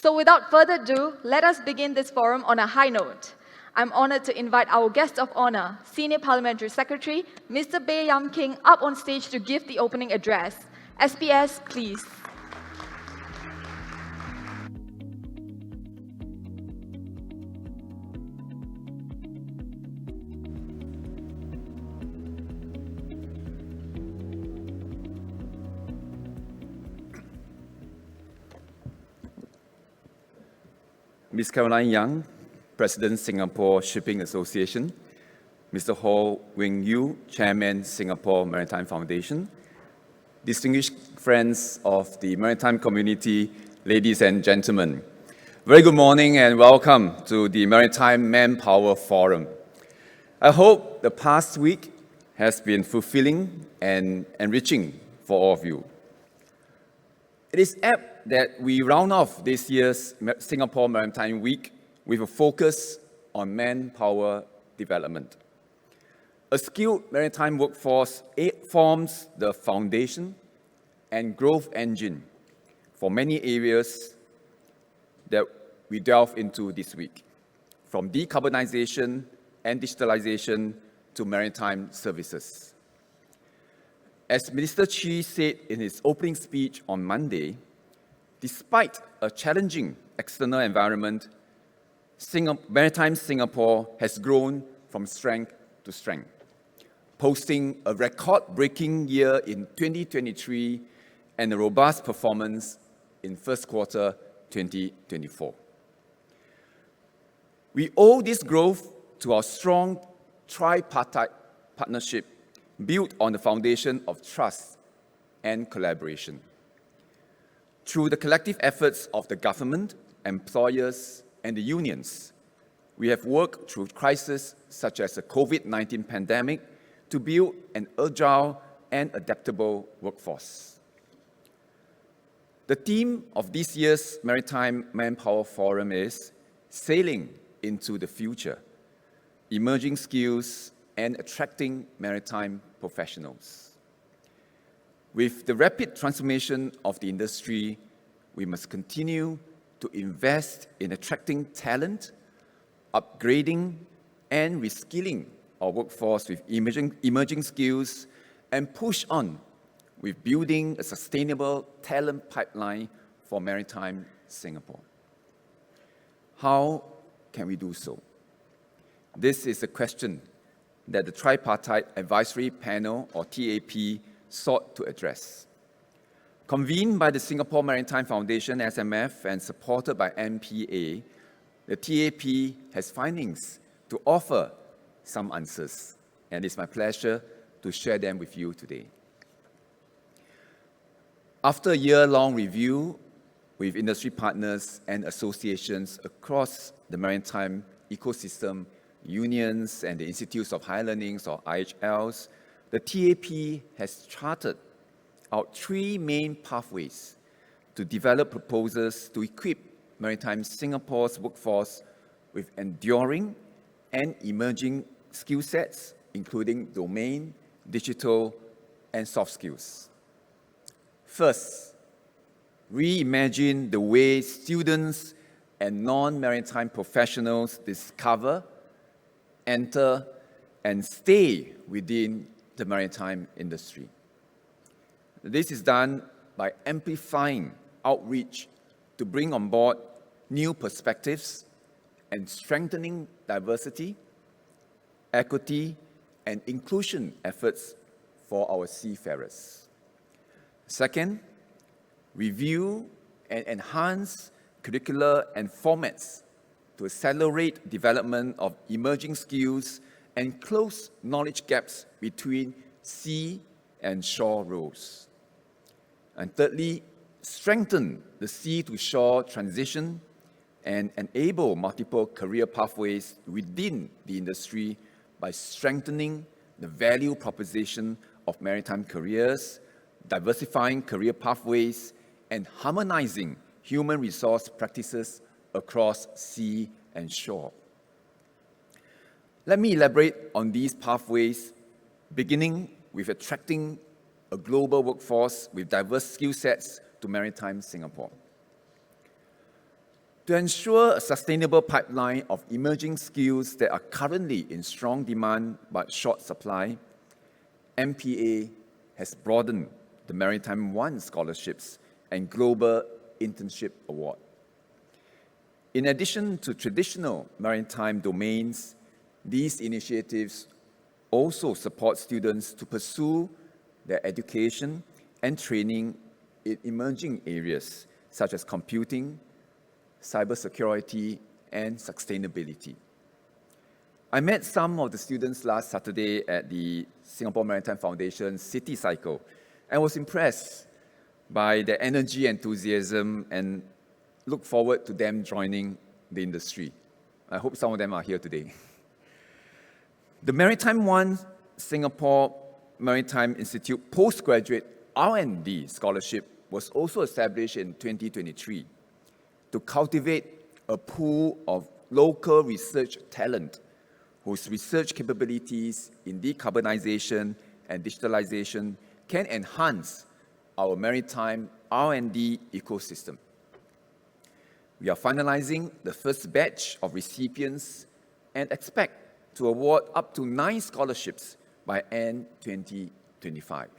So without further ado, let us begin this forum on a high note. I'm honored to invite our guest of honor, Senior Parliamentary Secretary, Mr. Baey Keng, up on stage to give the opening address. SPS, please. Ms. Caroline Yang, President, Singapore Shipping Association, Mr. Ho Wing Yu, Chairman, Singapore Maritime Foundation, distinguished friends of the maritime community, ladies and gentlemen. Very good morning and welcome to the Maritime Manpower Forum. I hope the past week has been fulfilling and enriching for all of you. It is apt that we round off this year's Singapore Maritime Week with a focus on manpower development. A skilled maritime workforce forms the foundation and growth engine for many areas that we delve into this week, from decarbonization and digitalization to maritime services. As Minister Chi said in his opening speech on Monday, despite a challenging external environment, Maritime Singapore has grown from strength to strength, posting a record-breaking year in 2023 and a robust performance in first quarter 2024. We owe this growth to our strong tripartite partnership built on the foundation of trust and collaboration. Through the collective efforts of the government, employers, and the unions, we have worked through crises such as the COVID-19 pandemic to build an agile and adaptable workforce. The theme of this year's Maritime Manpower Forum is Sailing into the Future, Emerging Skills and Attracting Maritime Professionals. With the rapid transformation of the industry, we must continue to invest in attracting talent, upgrading and reskilling our workforce with emerging skills, and push on with building a sustainable talent pipeline for Maritime Singapore. How can we do so? This is a question that the Tripartite Advisory Panel, or TAP, sought to address. Convened by the Singapore Maritime Foundation, SMF, and supported by MPA, the TAP has findings to offer some answers, and it's my pleasure to share them with you today. After a year-long review with industry partners and associations across the maritime ecosystem, unions and the Institutes of Higher Learning, or IHLs, the TAP has charted out three main pathways to develop proposals to equip Maritime Singapore's workforce with enduring and emerging skill sets, including domain, digital, and soft skills. First, reimagine the way students and non-maritime professionals discover, enter, and stay within the maritime industry. This is done by amplifying outreach to bring on board new perspectives and strengthening diversity, equity, and inclusion efforts for our seafarers. Second, review and enhance curricula and formats to accelerate development of emerging skills and close knowledge gaps between sea and shore roles. And thirdly, strengthen the sea-to-shore transition and enable multiple career pathways within the industry by strengthening the value proposition of maritime careers, diversifying career pathways, and harmonizing human resource practices across sea and shore. Let me elaborate on these pathways, beginning with attracting a global workforce with diverse skill sets to Maritime Singapore. To ensure a sustainable pipeline of emerging skills that are currently in strong demand but short supply, MPA has broadened the Maritime One scholarships and Global Internship Award. In addition to traditional maritime domains, these initiatives also support students to pursue their education and training in emerging areas such as computing, cybersecurity, and sustainability. I met some of the students last Saturday at the Singapore Maritime Foundation City Cycle and was impressed by their energy, enthusiasm, and look forward to them joining the industry. I hope some of them are here today. The Maritime One Singapore Maritime Institute Postgraduate R&D Scholarship was also established in 2023 to cultivate a pool of local research talent whose research capabilities in decarbonization and digitalization can enhance our maritime R&D ecosystem. We are finalizing the first batch of recipients and expect to award up to 9 scholarships by end 2025.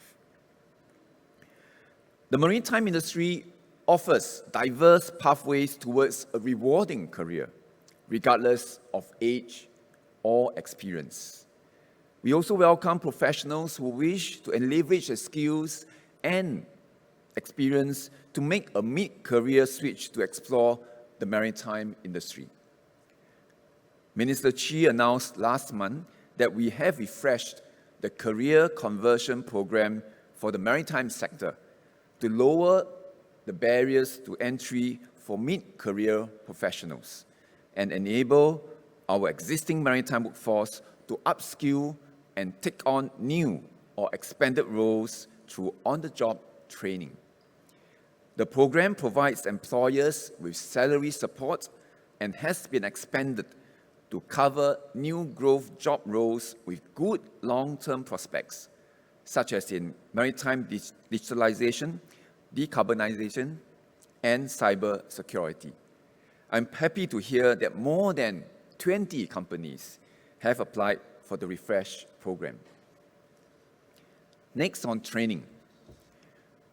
The maritime industry offers diverse pathways towards a rewarding career, regardless of age or experience. We also welcome professionals who wish to leverage their skills and experience to make a mid-career switch to explore the maritime industry. Minister Chi announced last month that we have refreshed the career conversion program for the maritime sector to lower the barriers to entry for mid-career professionals and enable our existing maritime workforce to upskill and take on new or expanded roles through on-the-job training. The program provides employers with salary support and has been expanded to cover new growth job roles with good long-term prospects, such as in maritime digitalization, decarbonization, and cyber security. I'm happy to hear that more than 20 companies have applied for the refresh program. Next, on training.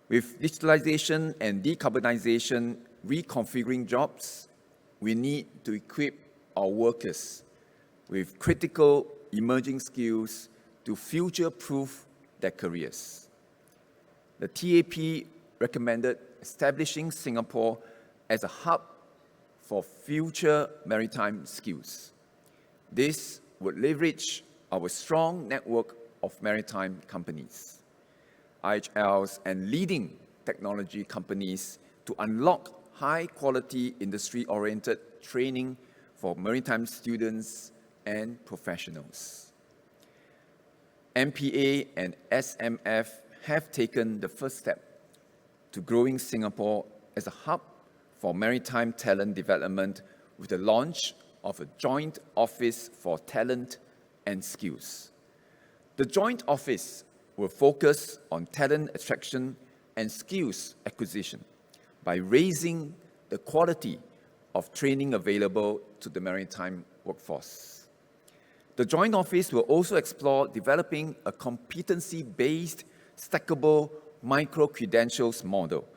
With digitalization and decarbonization reconfiguring jobs, we need to equip our workers with critical emerging skills to future-proof their careers. The TAP recommended establishing Singapore as a hub for future maritime skills. This would leverage our strong network of maritime companies, IHLs, and leading technology companies to unlock high-quality, industry-oriented training for maritime students and professionals. MPA and SMF have taken the first step to growing Singapore as a hub for maritime talent development with the launch of a joint office for talent and skills. The joint office will focus on talent attraction and skills acquisition by raising the quality of training available to the maritime workforce. The joint office will also explore developing a competency-based, stackable micro-credentials model,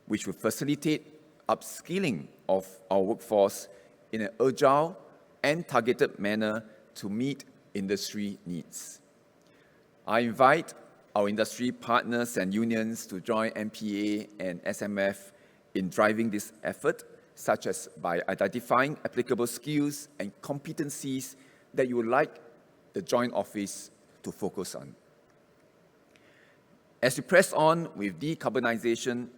which will facilitate upskilling of our workforce in an agile and targeted manner to meet industry needs. I invite our industry partners and unions to join MPA and SMF in driving this effort, such as by identifying applicable skills and competencies that you would like the joint office to focus on. As we press on with decarbonization,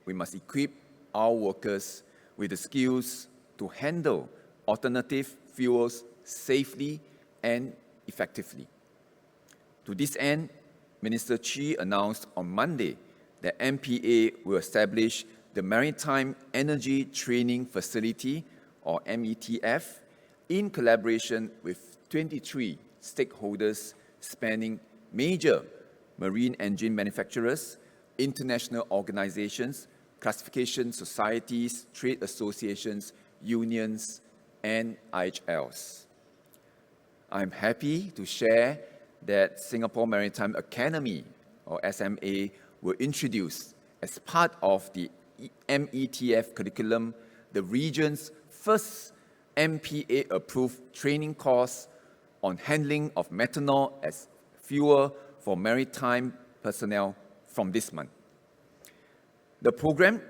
we must equip our workers with the skills to handle alternative fuels safely and effectively. To this end, Minister Chi announced on Monday that MPA will establish the Maritime Energy Training Facility, or METF, in collaboration with 23 stakeholders spanning major marine engine manufacturers, international organizations, classification societies, trade associations, unions, and IHLs. I'm happy to share that Singapore Maritime Academy, or SMA, will introduce, as part of the METF curriculum, the region's first MPA-approved training course on handling of methanol as fuel for maritime personnel from this month. The program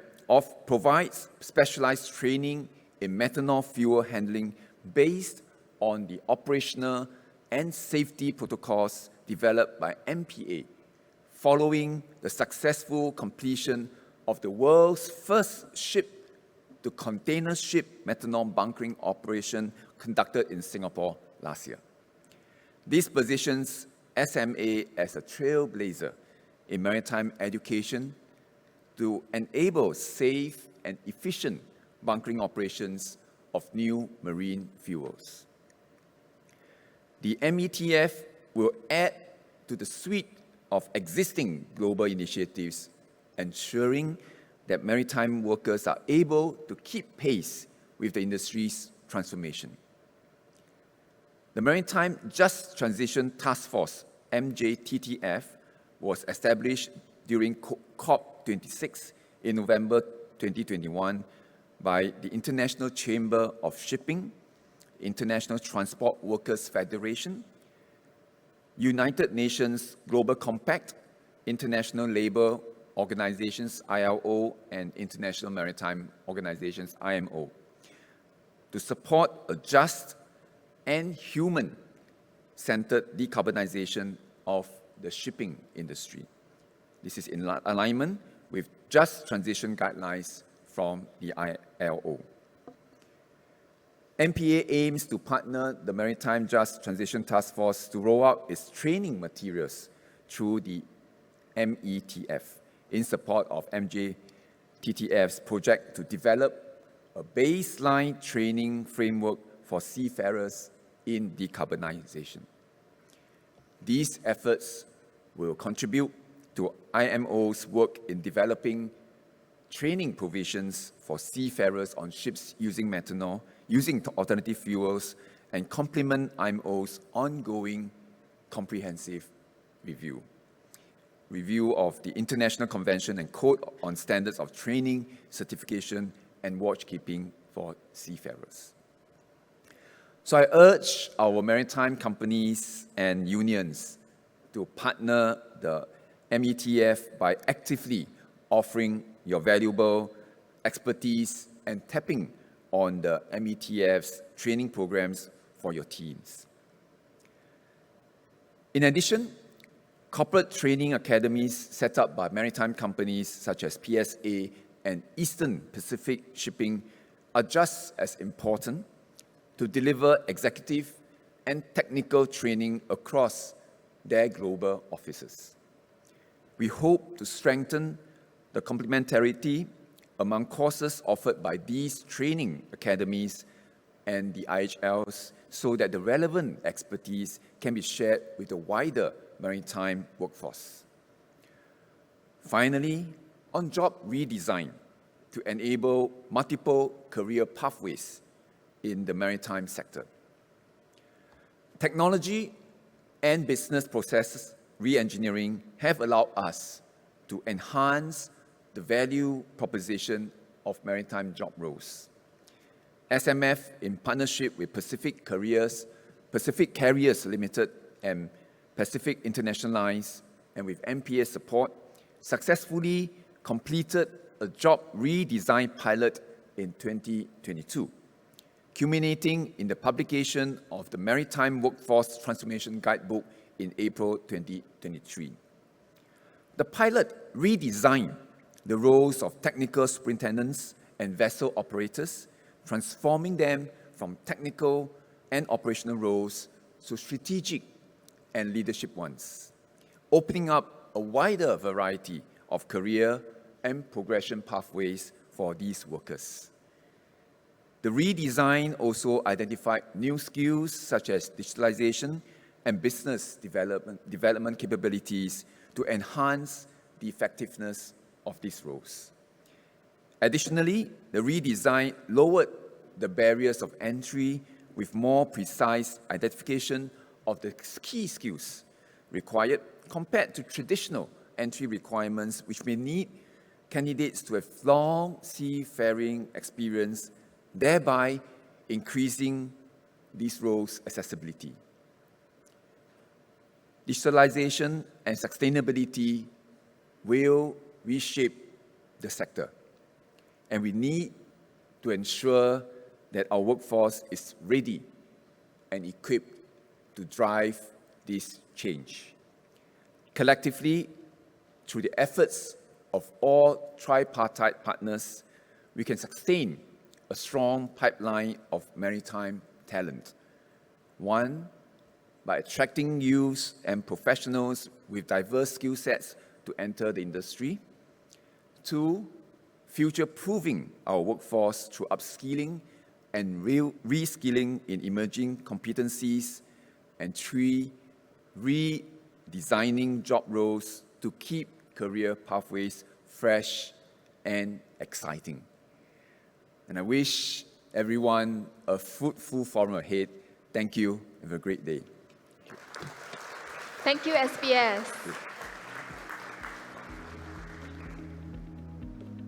provides specialized training in methanol fuel handling based on the operational and safety protocols developed by MPA, following the successful completion of the world's first ship-to-container ship methanol bunkering operation conducted in Singapore last year. This positions SMA as a trailblazer in maritime education to enable safe and efficient bunkering operations of new marine fuels. The METF will add to the suite of existing global initiatives, ensuring that maritime workers are able to keep pace with the industry's transformation. The Maritime Just Transition Task Force, MJTTF, was established during COP26 in November 2021 by the International Chamber of Shipping, International Transport Workers Federation, United Nations Global Compact, International Labour Organizations ILO, and International Maritime Organizations IMO, to support a just and human-centered decarbonization of the shipping industry. This is in alignment with just transition guidelines from the ILO. MPA aims to partner the Maritime Just Transition Task Force to roll out its training materials through the METF in support of MJTTF's project to develop a baseline training framework for seafarers in decarbonization. These efforts will contribute to IMO's work in developing training provisions for seafarers on ships using methanol, using alternative fuels, and complement IMO's ongoing comprehensive review of the International Convention and Code on Standards of Training, Certification, and Watchkeeping for Seafarers. So I urge our maritime companies and unions to partner the METF by actively offering your valuable expertise and tapping on the METF's training programs for your teams. In addition, corporate training academies set up by maritime companies such as PSA and Eastern Pacific Shipping are just as important to deliver executive and technical training across their global offices. We hope to strengthen the complementarity among courses offered by these training academies and the IHLs so that the relevant expertise can be shared with the wider maritime workforce. Finally, on-job redesign to enable multiple career pathways in the maritime sector. Technology and business processes re-engineering have allowed us to enhance the value proposition of maritime job roles. SMF, in partnership with Pacific Carriers Limited and Pacific Internationalized, and with MPA support, successfully completed a job redesign pilot in 2022, culminating in the publication of the Maritime Workforce Transformation Guidebook in April 2023. The pilot redesigned the roles of technical superintendents and vessel operators, transforming them from technical and operational roles to strategic and leadership ones, opening up a wider variety of career and progression pathways for these workers. The redesign also identified new skills such as digitalization and business development capabilities to enhance the effectiveness of these roles. Additionally, the redesign lowered the barriers of entry with more precise identification of the key skills required compared to traditional entry requirements, which may need candidates to have long seafaring experience, thereby increasing these roles' accessibility. Digitalization and sustainability will reshape the sector, and we need to ensure that our workforce is ready and equipped to drive this change. Collectively, through the efforts of all tripartite partners, we can sustain a strong pipeline of maritime talent. One, by attracting youths and professionals with diverse skill sets to enter the industry. Two, future-proofing our workforce through upskilling and reskilling in emerging competencies. And three, redesigning job roles to keep career pathways fresh and exciting. And I wish everyone a fruitful forum ahead. Thank you. Have a great day. Thank you, SPS.